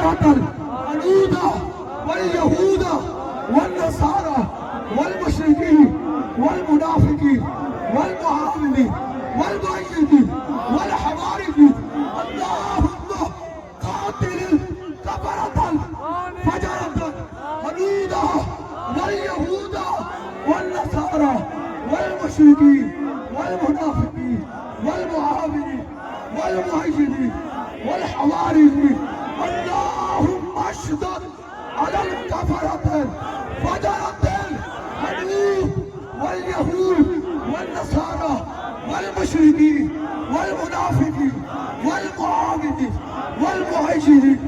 कफरतल अलूदा वल यहूदा वल नसारा वल मुशरिकीन वल मुनाफिकीन वल मुआविदीन वल मुअय्यदीन वल हवारिजीन अल्लाहुम्मा कातिल कफरतल फजरतल अलूदा वल यहूदा वल नसारा वल मुशरिकीन वल मुनाफिकीन वल मुआविदीन वल मुअय्यदीन वल हवारिजीन अल्लाहुम्मा अशदद अलल कफरतल फजरतल अलूद वल यहूद वल नसारा वल मुशरिकीन वल मुनाफिकीन वल मुआविदीन वल मुअय्यदीन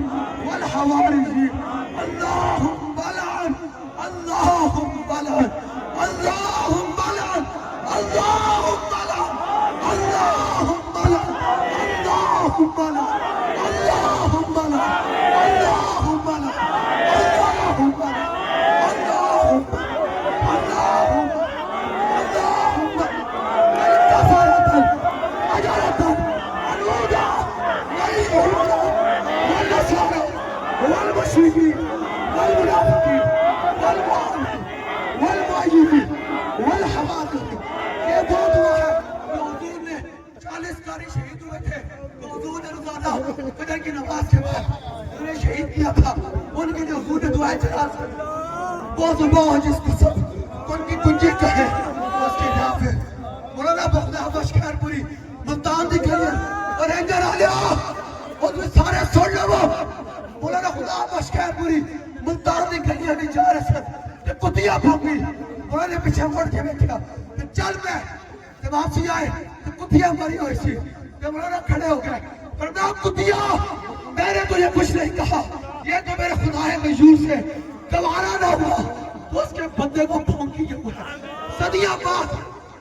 वल हवारिजीन अल्लाहुम्मा लअन अल्लाहुम्मा लअन अल्लाहुम्मा लअन अल्लाहुम्मा लअन अल्लाहुम्मा लअन अल्लाहुम्मा लअन अल्लाहुम्मा लअन अल्लाहुम्मा लअन अल्लाहुम्मा लअन अल्लाहुम्मा अल्लाहुम्मा कफरतल फजरतल अलूदा वल यहूदा वल नसारा वल मुशरिकीन वल मुनाफिकीन वल मुआविदीन वल मुअय्यदीन वल हवारिजीन। ये दो दुआ है जो हुजूर ने 40 कारी शहीद हुए थे तो हुजूर ने रोजाना फजर की नमाज के बाद उन्हें शहीद किया था। उनके लिए हुजूर ने दुआएं चला वो सुबह जिसको सब उनकी कुंजी कहे उसके नाम पे मौलाना बख्तियार अहमद शहरपुरी मुल्तान दी गली और रेंजर आ लिया और वे सारे सुन लो मौलाना खुदा अहमद शहरपुरी मुल्तान दी गलियां नहीं जा रहे थे ते कुतिया भौंकी उन्होंने पीछे मुड़ के देखा तो चल मैं जब वापसी आए तो कुतिया मरी हुई थी जब मौलाना खड़े हो गए पर ना कुतिया मैंने तुझे कुछ नहीं कहा ये तो मेरे खुदा है मजूर से गवारा ना हुआ तो उसके बंदे को भौंकी हुआ सदियां बाद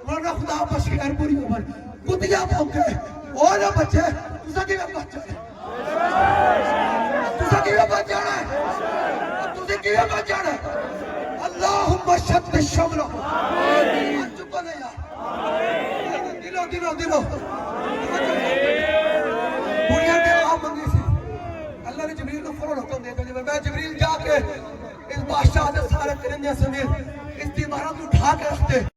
मौलाना खुदा अहमद शहरपुरी उमर कुतिया भौंके ओ ना बच्चे तुझे की बच जाए तुझे की बच जाना तुझे की बच जाना अल्लाहुम्मा शद्द शमला आमीन चुप नहीं यार दिलो दिलो दिलो दुनिया के आप मंगी थी अल्लाह ने जबरील को फौरन हुक्म दे दिया मैं जबरील जाके इस बादशाह से सारे परिंदे समेत इस दीवार को उठा के रखते